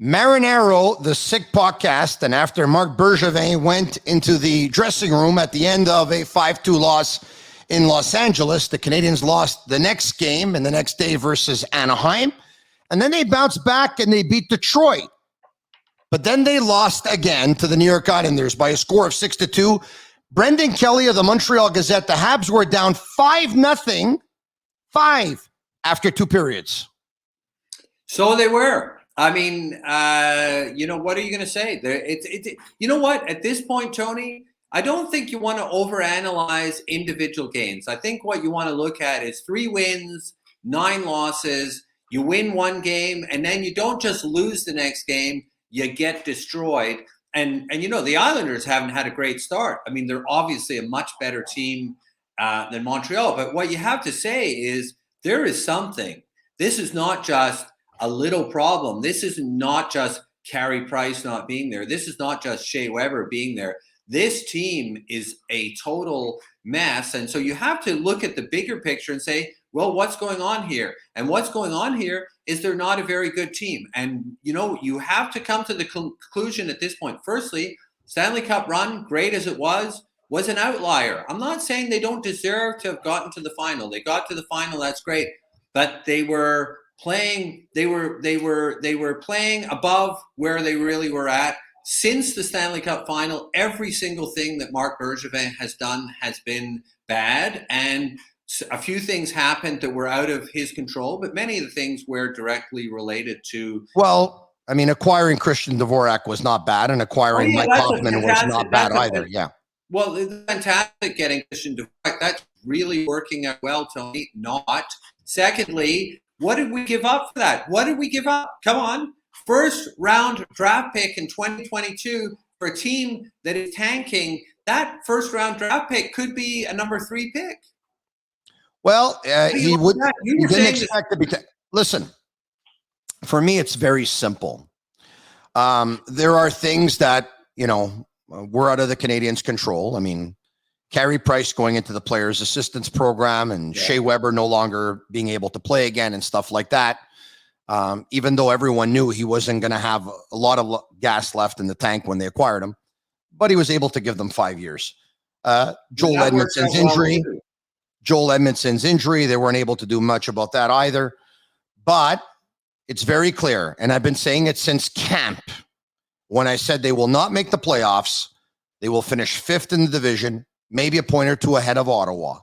Marinero, the Sick podcast, and after Marc Bergevin went into the dressing room at the end of a 5-2 loss in Los Angeles, the Canadiens lost the next game and the next day versus Anaheim, and then they bounced back and they beat Detroit. But then they lost again to the New York Islanders by a score of 6-2. Brendan Kelly of the Montreal Gazette, the Habs were down 5-0, 5 after 2 periods. So they were. I mean, what are you going to say? You know what? At this point, Tony, I don't think you want to overanalyze individual games. I think what you want to look at is 3 wins, 9 losses. You win one game, and then you don't just lose the next game. You get destroyed. And the Islanders haven't had a great start. I mean, they're obviously a much better team than Montreal. But what you have to say is there is something. This is not just a little problem. This is not just Carey Price not being there. This is not just Shea Weber being there. This team is a total mess. And so you have to look at the bigger picture and say, well, what's going on here? And what's going on here is they're not a very good team. And, you have to come to the conclusion at this point. Firstly, Stanley Cup run, great as it was an outlier. I'm not saying they don't deserve to have gotten to the final. They got to the final, that's great. But they were playing playing above where they really were at. Since the Stanley Cup final, every single thing that Marc Bergevin has done has been bad, and a few things happened that were out of his control, but many of the things were directly related to. Well, I mean, acquiring Christian Dvorak was not bad, and acquiring Mike Hoffman was not bad either. Yeah. Well, it's fantastic getting Christian Dvorak. That's really working out well, Tony. Not. Secondly, what did we give up for that? What did we give up? Come on. First round draft pick in 2022 for a team that is tanking. That first round draft pick could be a number 3 pick. Well, he didn't expect to be. Listen, for me, it's very simple. There are things that, were out of the Canadiens' control. I mean, Carey Price going into the players' assistance program and Shea Weber no longer being able to play again and stuff like that. Even though everyone knew he wasn't going to have a lot of gas left in the tank when they acquired him, but he was able to give them 5 years. Joel Edmondson's injury, they weren't able to do much about that either. But it's very clear, and I've been saying it since camp, when I said they will not make the playoffs, they will finish 5th in the division, maybe a point or 2 ahead of Ottawa,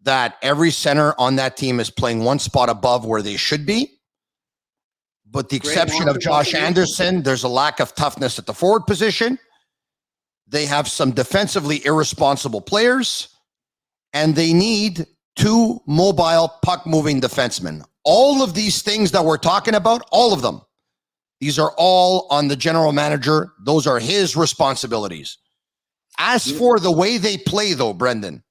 that every center on that team is playing one spot above where they should be. But the exception of Josh Anderson, there's a lack of toughness at the forward position. They have some defensively irresponsible players, and they need 2 mobile puck-moving defensemen. All of these things that we're talking about, all of them, these are all on the general manager. Those are his responsibilities. As for the way they play, though, Brendan,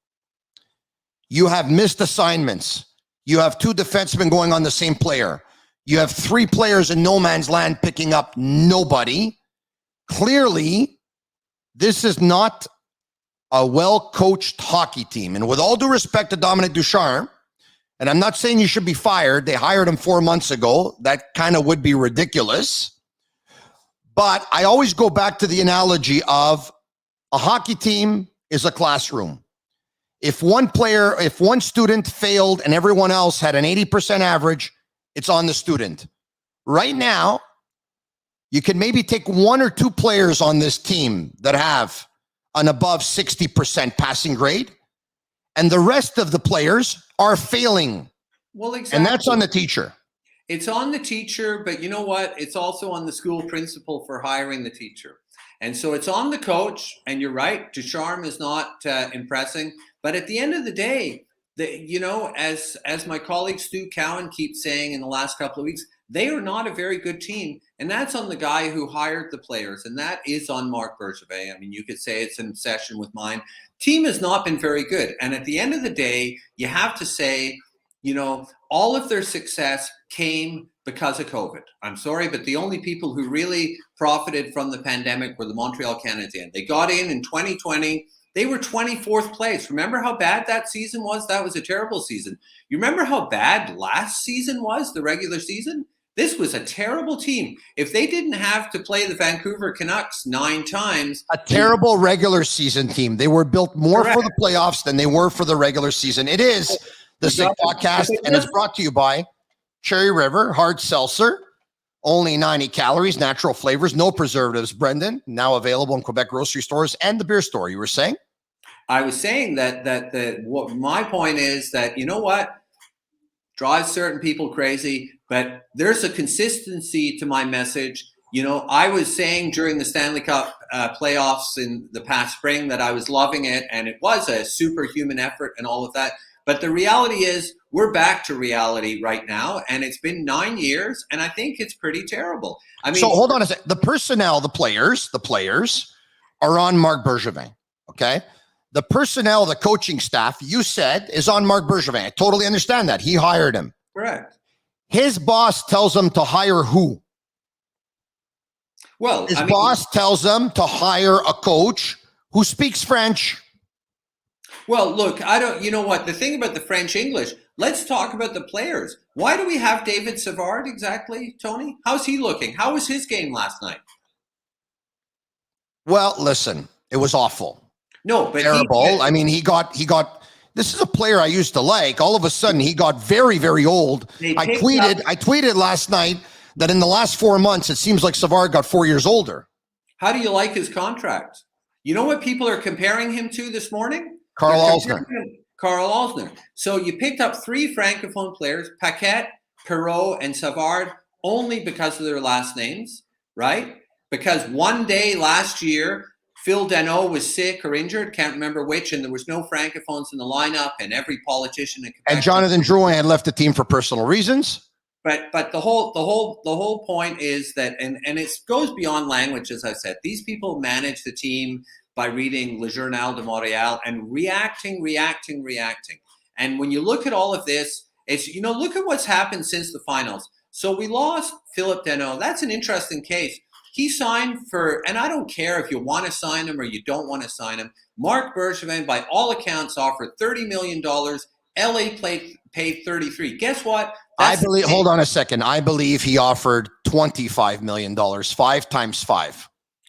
you have missed assignments. You have 2 defensemen going on the same player. You have 3 players in no man's land picking up nobody. Clearly, this is not a well-coached hockey team. And with all due respect to Dominic Ducharme, and I'm not saying you should be fired. They hired him 4 months ago. That kind of would be ridiculous. But I always go back to the analogy of a hockey team is a classroom. If one student failed and everyone else had an 80% average, it's on the student. Right now, you can maybe take 1 or 2 players on this team that have an above 60% passing grade, and the rest of the players are failing. Well, exactly. And that's on the teacher. It's on the teacher, but you know what? It's also on the school principal for hiring the teacher. And so it's on the coach, and you're right, Ducharme is not impressing. But at the end of the day, as my colleague Stu Cowan keeps saying in the last couple of weeks, they are not a very good team. And that's on the guy who hired the players. And that is on Marc Bergevin. I mean, you could say it's in session with mine. Team has not been very good. And at the end of the day, you have to say, all of their success came because of COVID. I'm sorry, but the only people who really profited from the pandemic were the Montreal Canadiens. They got in 2020. They were 24th place. Remember how bad that season was? That was a terrible season. You remember how bad last season was, the regular season? This was a terrible team. If they didn't have to play the Vancouver Canucks 9 times. A terrible regular season team. They were built more for the playoffs than they were for the regular season. It is the Sick Podcast, and it's brought to you by Cherry River Hard Seltzer. Only 90 calories, natural flavors, no preservatives, Brendan. Now available in Quebec grocery stores and the beer store. You were saying? I was saying that what my point is that, you know what? Drives certain people crazy, but there's a consistency to my message. You know, I was saying during the Stanley Cup playoffs in the past spring that I was loving it, and it was a superhuman effort and all of that. But the reality is we're back to reality right now, and it's been 9 years, and I think it's pretty terrible. I mean, so hold on a second. The personnel, the players are on Marc Bergevin, okay? The personnel, the coaching staff, you said, is on Marc Bergevin. I totally understand that. He hired him. Correct. His boss tells him to hire who? Well, his boss tells him to hire a coach who speaks French. Well, look, you know what? The thing about the French English, let's talk about the players. Why do we have David Savard exactly, Tony? How's he looking? How was his game last night? Well, listen, it was awful. No, but terrible. I mean, he got. This is a player I used to like. All of a sudden, he got very, very old. I tweeted last night that in the last 4 months, it seems like Savard got 4 years older. How do you like his contract? You know what people are comparing him to this morning? Carl Alsner. Carl Alsner. So you picked up 3 Francophone players, Paquette, Perreault, and Savard, only because of their last names, right? Because one day last year, Phil Danault was sick or injured, can't remember which, and there was no Francophones in the lineup, and every politician in Quebec. And Jonathan Drouin had left the team for personal reasons. But the whole point is that, and it goes beyond language, as I said. These people manage the team by reading Le Journal de Montréal and reacting. And when you look at all of this, it's, you know, look at what's happened since the finals. So we lost Philip Danault. That's an interesting case. He signed for, and I don't care if you want to sign him or you don't want to sign him. Marc Bergevin, by all accounts, offered $30 million. LA paid 33. Guess what? Hold on a second. I believe he offered $25 million, 5 times 5.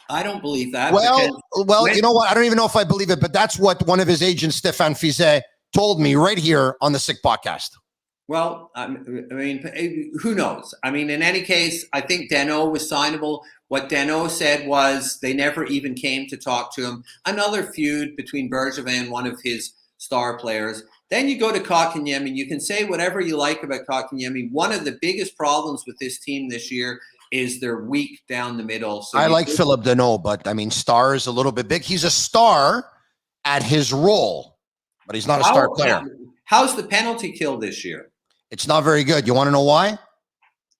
I don't believe that. Well, you know what? I don't even know if I believe it, but that's what one of his agents, Stéphane Fizet, told me right here on the Sick Podcast. Well, I mean, who knows? I mean, in any case, I think Danault was signable. What Danault said was they never even came to talk to him. Another feud between Bergevin and one of his star players. Then you go to Kotkaniemi. You can say whatever you like about Kotkaniemi. One of the biggest problems with this team this year is they're weak down the middle. So I like Philip Danault, but I mean, star is a little bit big. He's a star at his role, but he's not a star player. How's the penalty kill this year? It's not very good. You want to know why?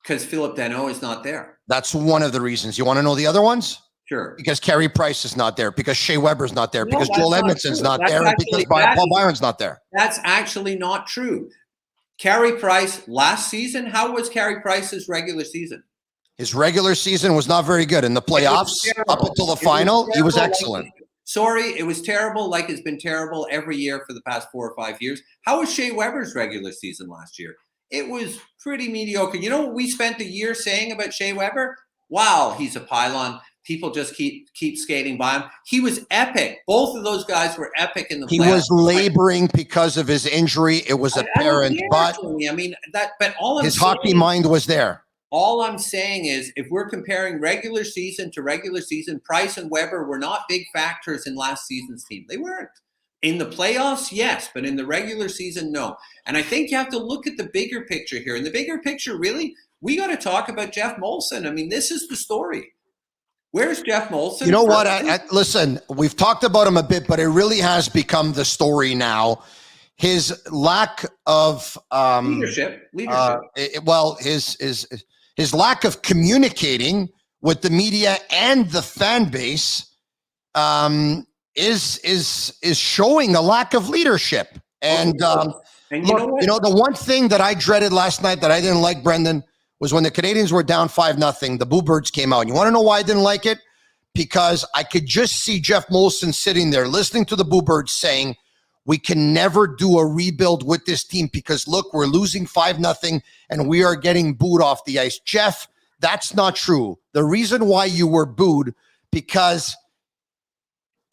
Because Philip Danault is not there. That's one of the reasons. You want to know the other ones? Sure. Because Carey Price is not there. Because Shea Weber's not there. Because Joel Edmondson's not there. And because Paul Byron's not there. That's actually not true. Carey Price last season, how was Carey Price's regular season? His regular season was not very good. In the playoffs, up until the final, he was excellent. Sorry, it was terrible, like it's been terrible every year for the past 4 or 5 years. How was Shea Weber's regular season last year? It was pretty mediocre. You know what we spent the year saying about Shea Weber? Wow, he's a pylon. People just keep skating by him. He was epic. Both of those guys were epic in the playoffs. He was laboring because of his injury. It was apparent, but I mean that. But all his hockey mind was there. All I'm saying is, if we're comparing regular season to regular season, Price and Weber were not big factors in last season's team. They weren't. In the playoffs, yes, but in the regular season, no. And I think you have to look at the bigger picture here. In the bigger picture, really, we got to talk about Jeff Molson. I mean, this is the story. Where's Jeff Molson? You know what? Listen, we've talked about him a bit, but it really has become the story now. His lack of leadership. His lack of communicating with the media and the fan base is showing a lack of leadership. And you know the one thing that I dreaded last night that I didn't like, Brendan, was when the Canadians were down 5-0, the Boo Birds came out. And you want to know why I didn't like it? Because I could just see Jeff Molson sitting there listening to the Boo Birds saying, we can never do a rebuild with this team because, look, we're losing 5-0 and we are getting booed off the ice. Jeff, that's not true. The reason why you were booed, because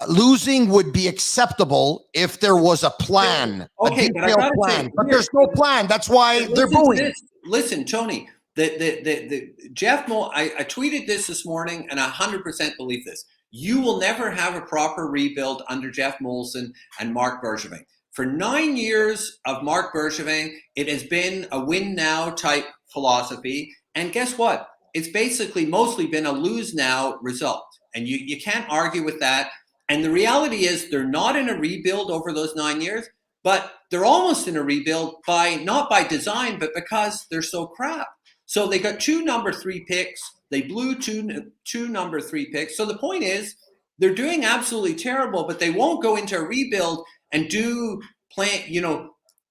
losing would be acceptable if there was a plan, okay, a detailed plan. But there's no plan. That's why they're booing. Listen, Tony, the Jeff Mo, I tweeted this morning, and I 100% believe this. You will never have a proper rebuild under Jeff Molson and Marc Bergevin. For 9 years of Marc Bergevin, it has been a win now type philosophy. And guess what? It's basically mostly been a lose now result. And you can't argue with that. And the reality is they're not in a rebuild over those 9 years, but they're almost in a rebuild not by design, but because they're so crap. So they got 2 number 3 picks. They blew two number 3 picks. So the point is, they're doing absolutely terrible, but they won't go into a rebuild and do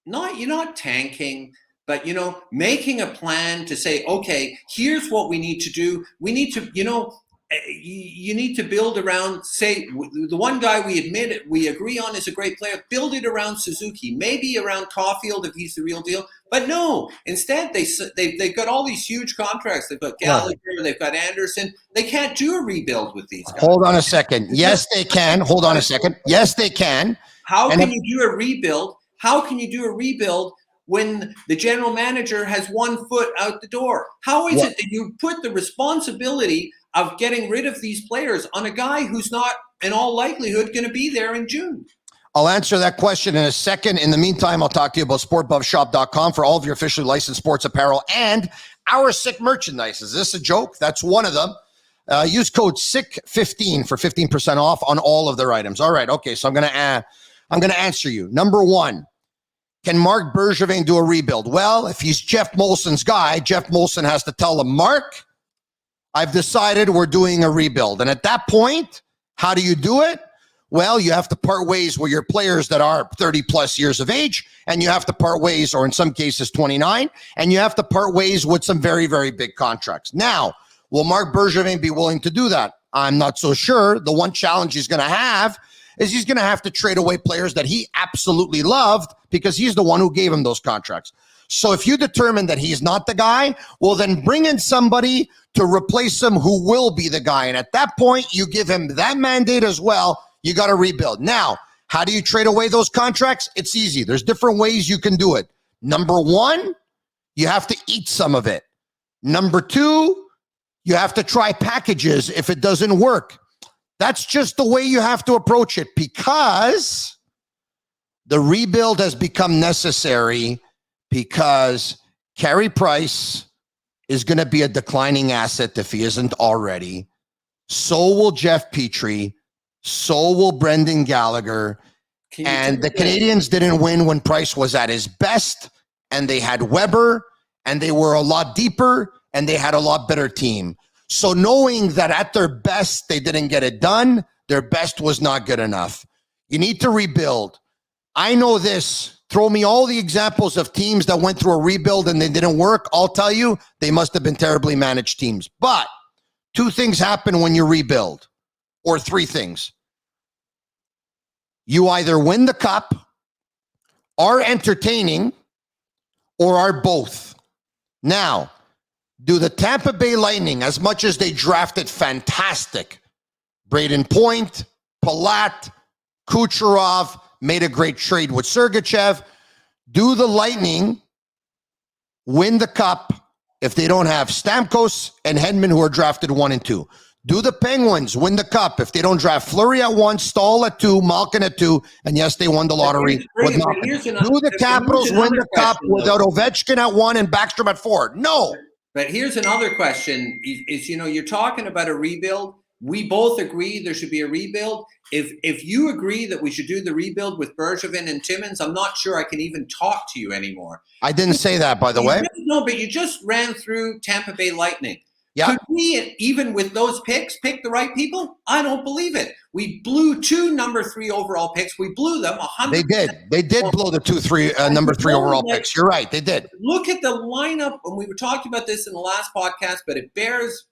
not tanking, but making a plan to say, okay, here's what we need to do. We need to, you need to build around, say, the one guy we agree on is a great player. Build it around Suzuki, maybe around Caulfield if he's the real deal. But no, instead they've got all these huge contracts. They've got Gallagher, they've got Anderson. They can't do a rebuild with these guys. Hold on a second. Yes, they can. Hold on a second. Yes, they can. How can you do a rebuild? How can you do a rebuild when the general manager has 1 foot out the door? How is it that you put the responsibility of getting rid of these players on a guy who's not, in all likelihood, going to be there in June? I'll answer that question in a second. In the meantime, I'll talk to you about sportbuffshop.com for all of your officially licensed sports apparel and our sick merchandise. Is this a joke? That's one of them. Use code SICK15 for 15% off on all of their items. All right. Okay. So I'm going to answer you. Number 1, can Marc Bergevin do a rebuild? Well, if he's Jeff Molson's guy, Jeff Molson has to tell him, Mark, I've decided we're doing a rebuild. And at that point, how do you do it? Well, you have to part ways with your players that are 30 plus years of age, and you have to part ways, or in some cases 29, and you have to part ways with some very, very big contracts. Now, will Marc Bergevin be willing to do that? I'm not so sure. The one challenge he's going to have is he's going to have to trade away players that he absolutely loved because he's the one who gave him those contracts. So if you determine that he's not the guy, well, then bring in somebody to replace him who will be the guy. And at that point, you give him that mandate as well. You got to rebuild. Now, how do you trade away those contracts? It's easy. There's different ways you can do it. Number 1, you have to eat some of it. Number 2, you have to try packages if it doesn't work. That's just the way you have to approach it, because the rebuild has become necessary because Carey Price is going to be a declining asset if he isn't already. So will Jeff Petrie. So will Brendan Gallagher. And the Canadians didn't win when Price was at his best, and they had Weber, and they were a lot deeper, and they had a lot better team. So knowing that at their best, they didn't get it done, their best was not good enough. You need to rebuild. I know this. Throw me all the examples of teams that went through a rebuild and they didn't work. I'll tell you, they must have been terribly managed teams. But 2 things happen when you rebuild, or 3 things. You either win the cup, are entertaining, or are both. Now, do the Tampa Bay Lightning, as much as they drafted fantastic, Braden Point, Palat, Kucherov, made a great trade with Sergachev, do the Lightning win the cup if they don't have Stamkos and Hedman, who are drafted 1 and 2? Do the Penguins win the cup if they don't draft Fleury at 1, Stahl at 2, Malkin at 2, and yes, they won the lottery with Malkin? Do the Capitals win the cup without Ovechkin at 1 and Backstrom at 4? No. But here's another question is, you're talking about a rebuild. We both agree there should be a rebuild. If you agree that we should do the rebuild with Bergevin and Timmins, I'm not sure I can even talk to you anymore. I didn't say that, by the way. No, but you just ran through Tampa Bay Lightning. Yeah. Could we, even with those picks, pick the right people? I don't believe it. We blew 2 number 3 overall picks. We blew them 100%. They did blow the number 3 overall picks. You're right. They did. Look at the lineup. And we were talking about this in the last podcast, but it bears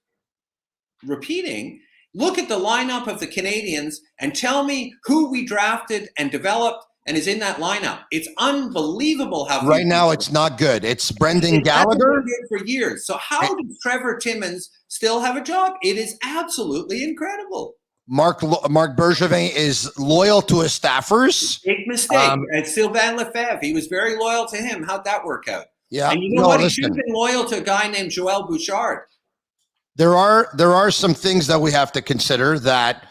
repeating. Look at the lineup of the Canadians and tell me who we drafted and developed and is in that lineup. It's unbelievable how Right now it's not good. It's Brendan Gallagher for years. So how does Trevor Timmins still have a job? It is absolutely incredible. Marc Bergevin is loyal to his staffers. Big mistake. And Sylvain Lefebvre, he was very loyal to him. How'd that work out? Yeah. And you know what? He should have been loyal to a guy named Joel Bouchard. There are some things that we have to consider that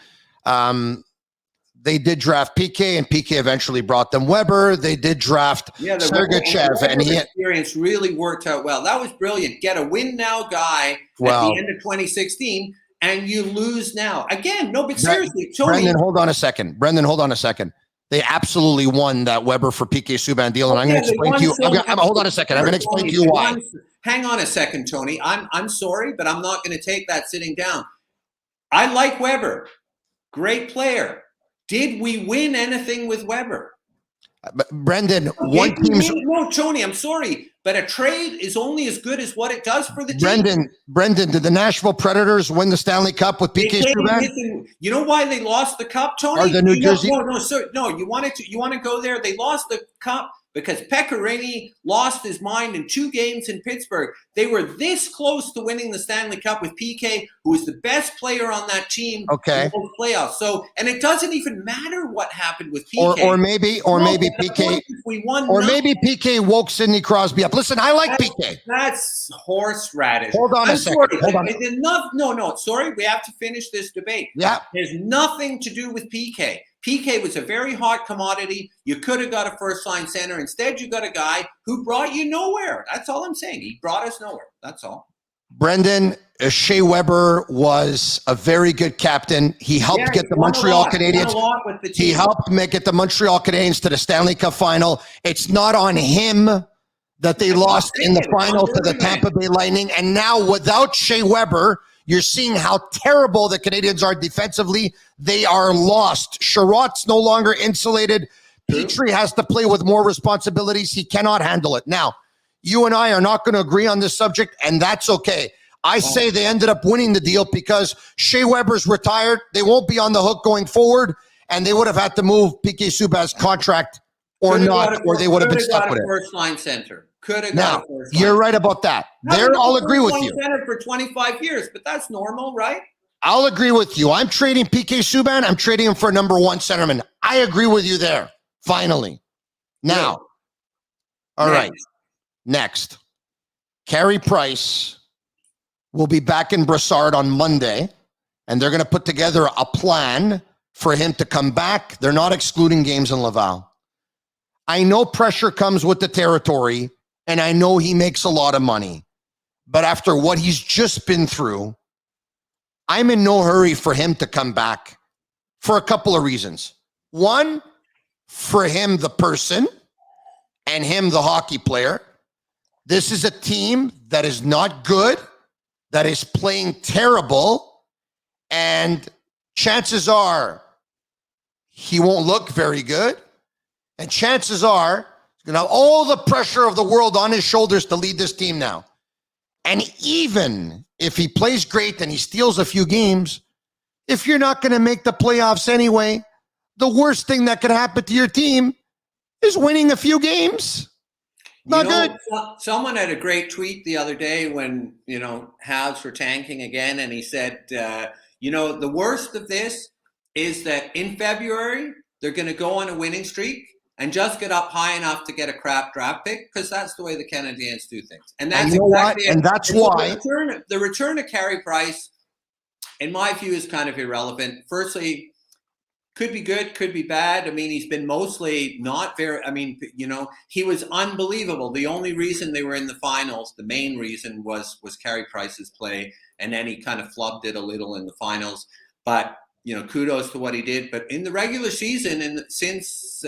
they did draft PK, and PK eventually brought them Weber. They did draft Sergachev, and he experience really worked out well. That was brilliant. Get a win now guy at the end of 2016. And you lose now. Again, no, but seriously, Tony. Brendan, hold on a second. They absolutely won that Weber for PK Subban deal, and I'm going to explain to you. Hold on a second. I'm going to explain to you why. Hang on a second, Tony. I'm sorry, but I'm not going to take that sitting down. I like Weber. Great player. Did we win anything with Weber? Brendan, no, Tony, I'm sorry, but a trade is only as good as what it does for the team. Brendan, did the Nashville Predators win the Stanley Cup with PK Subban? You know why they lost the cup, Tony? Or the New Jersey? No. You want to go there? They lost the cup because Pekka Rinne lost his mind in 2 games in Pittsburgh. They were this close to winning the Stanley Cup with PK, who was the best player on that team in those playoffs. So, and it doesn't even matter what happened with PK. Or maybe PK woke Sidney Crosby up. Listen, I like PK. That's horseradish. Hold on a second. Sorry, we have to finish this debate. Yeah. There's nothing to do with PK. PK was a very hot commodity. You could have got a first-line center. Instead, you got a guy who brought you nowhere. That's all I'm saying. He brought us nowhere. That's all. Brendan, Shea Weber was a very good captain. He helped get the Montreal Canadiens. He helped get the Montreal Canadiens to the Stanley Cup final. It's not on him that they lost in the final to the Tampa Bay Lightning. And now without Shea Weber, you're seeing how terrible the Canadiens are defensively. They are lost. Sherratt's no longer insulated. Petrie has to play with more responsibilities. He cannot handle it. Now, you and I are not going to agree on this subject, and that's okay. I say they ended up winning the deal because Shea Weber's retired. They won't be on the hook going forward, and they would have had to move PK Subban's contract or they would have been stuck with it. First-line center. Could have got a first line. You're right about that. I'll agree with you. Center for 25 years, but that's normal, right? I'll agree with you. I'm trading PK Subban. I'm trading him for a number 1 centerman. I agree with you there. Finally. Now. All right. Next. Carey Price will be back in Brassard on Monday, and they're going to put together a plan for him to come back. They're not excluding games in Laval. I know pressure comes with the territory, and I know he makes a lot of money. But after what he's just been through, I'm in no hurry for him to come back for a couple of reasons. One, for him, the person, and him, the hockey player. This is a team that is not good, that is playing terrible, and chances are he won't look very good. And chances are he's going to have all the pressure of the world on his shoulders to lead this team now. And even if he plays great and he steals a few games, if you're not going to make the playoffs anyway, the worst thing that could happen to your team is winning a few games. Not good. Someone had a great tweet the other day when, Habs were tanking again. And he said, the worst of this is that in February, they're going to go on a winning streak and just get up high enough to get a crap draft pick, because that's the way the Canadiens do things. And that's exactly it. And that's why the return of Carey Price, in my view, is kind of irrelevant. Firstly, could be good, could be bad. I mean, he's been mostly not very, he was unbelievable. The only reason they were in the finals, the main reason was Carey Price's play, and then he kind of flubbed it a little in the finals. But kudos to what he did. But in the regular season, and since,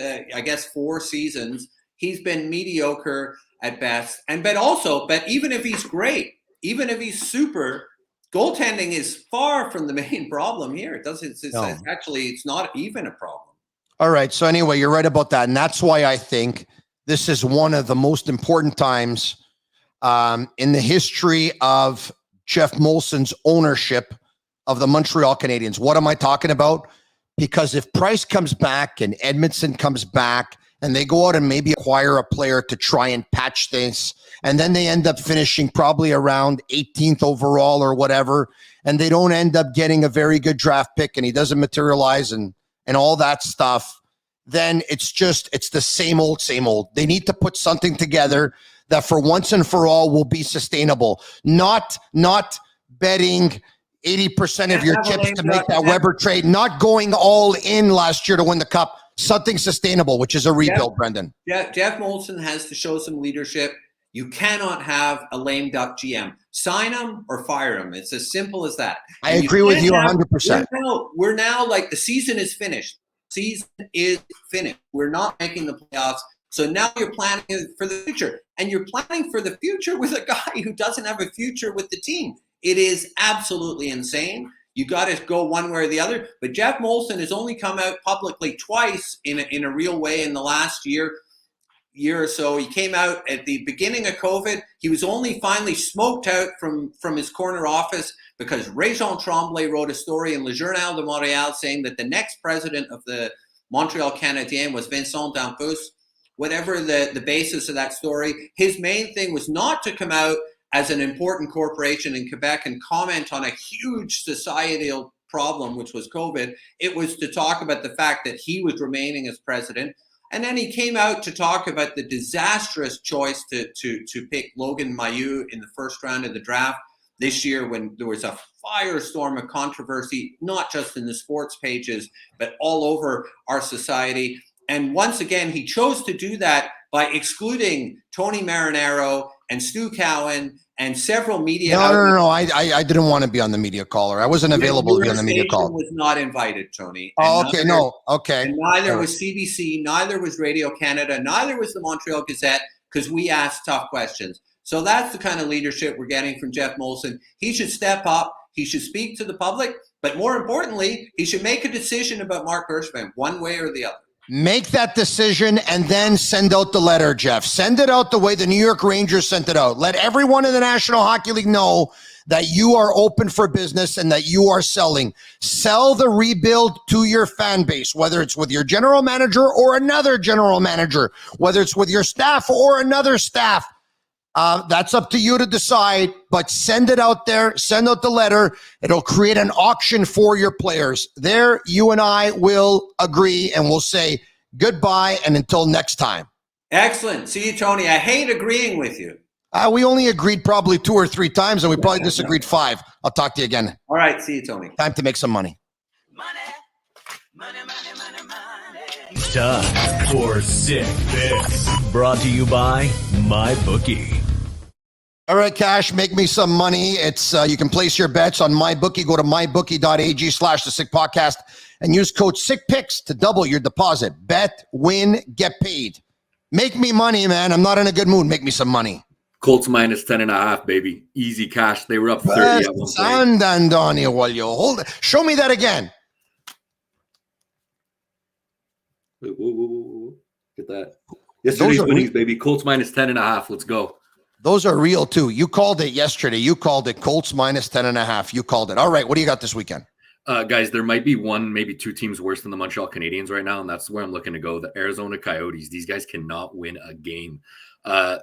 4 seasons, he's been mediocre at best. But even if he's great, even if he's super, goaltending is far from the main problem here. It's not even a problem. All right. So anyway, you're right about that. And that's why I think this is one of the most important times in the history of Jeff Molson's ownership of the Montreal Canadiens. What am I talking about? Because if Price comes back and Edmondson comes back and they go out and maybe acquire a player to try and patch things, and then they end up finishing probably around 18th overall or whatever, and they don't end up getting a very good draft pick, and he doesn't materialize and all that stuff, then it's the same old, same old. They need to put something together that for once and for all will be sustainable, not betting 80% of your chips to make that Weber trade, not going all in last year to win the cup, something sustainable, which is a rebuild, Brendan. Yeah, Jeff Molson has to show some leadership. You cannot have a lame duck GM. Sign him or fire him. It's as simple as that. I agree with you 100%. We're now like the season is finished. Season is finished. We're not making the playoffs. So now you're planning for the future. And you're planning for the future with a guy who doesn't have a future with the team. It is absolutely insane. You got to go one way or the other. But Jeff Molson has only come out publicly twice in a real way in the last year or so. He came out at the beginning of COVID. He was only finally smoked out from his corner office because Régent Tremblay wrote a story in Le Journal de Montréal saying that the next president of the Montreal Canadiens was Vincent Damphousse. Whatever the basis of that story, his main thing was not to come out as an important corporation in Quebec and comment on a huge societal problem, which was COVID. It was to talk about the fact that he was remaining as president. And then he came out to talk about the disastrous choice to pick Logan Mailloux in the first round of the draft this year when there was a firestorm of controversy, not just in the sports pages, but all over our society. And once again, he chose to do that by excluding Tony Marinaro and Stu Cowan and several media outlets. No. I didn't want to be on the media caller. I wasn't available to be on the media call. Was not invited, Tony. Oh, okay. Okay. And neither was CBC, neither was Radio Canada, neither was the Montreal Gazette, because we asked tough questions. So that's the kind of leadership we're getting from Jeff Molson. He should step up. He should speak to the public. But more importantly, he should make a decision about Marc Bergevin, one way or the other. Make that decision and then send out the letter, Jeff. Send it out the way the New York Rangers sent it out. Let everyone in the National Hockey League know that you are open for business and that you are selling. Sell the rebuild to your fan base, whether it's with your general manager or another general manager, whether it's with your staff or another staff. That's up to you to decide, but send it out there. Send out the letter. It'll create an auction for your players. There, you and I will agree, and we'll say goodbye and until next time. Excellent. See you, Tony. I hate agreeing with you. We only agreed probably 2 or 3 times, and we probably disagreed 5. I'll talk to you again. All right. See you, Tony. Time to make some money. Money. Time for Sick Picks. Brought to you by MyBookie. All right, Cash, make me some money. It's you can place your bets on MyBookie. Go to mybookie.ag/the Sick Podcast and use code SickPicks to double your deposit. Bet, win, get paid. Make me money, man. I'm not in a good mood. Make me some money. Colts minus 10.5, baby. Easy cash. They were up 30 at one point. Hold it. Show me that again. Whoa. Get that. Yesterday's winnings, baby. Colts minus 10.5. Let's go. Those are real, too. You called it yesterday. You called it Colts minus 10.5. You called it. All right, what do you got this weekend? Guys, there might be one, maybe 2 teams worse than the Montreal Canadiens right now, and that's where I'm looking to go. The Arizona Coyotes. These guys cannot win a game.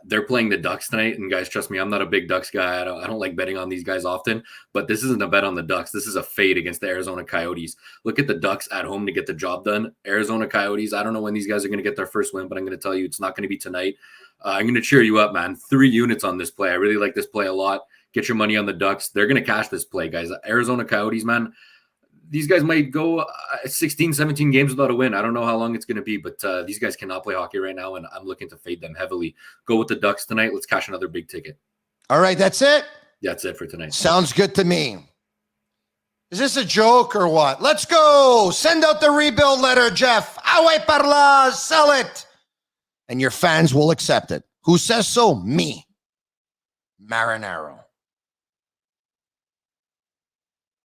They're playing the Ducks tonight, and guys, trust me, I'm not a big Ducks guy. I don't like betting on these guys often, but this isn't a bet on the Ducks. This is a fade against the Arizona Coyotes. Look at the Ducks at home to get the job done. Arizona Coyotes, I don't know when these guys are going to get their first win, but I'm going to tell you it's not going to be tonight. I'm going to cheer you up, man. 3 units on this play. I really like this play a lot. Get your money on the Ducks. They're going to cash this play, guys. Arizona Coyotes, man. These guys might go 16, 17 games without a win. I don't know how long it's going to be, but these guys cannot play hockey right now, and I'm looking to fade them heavily. Go with the Ducks tonight. Let's cash another big ticket. All right, that's it? That's it for tonight. Sounds good to me. Is this a joke or what? Let's go. Send out the rebuild letter, Jeff. Away parla, sell it. And your fans will accept it. Who says so? Me. Marinaro.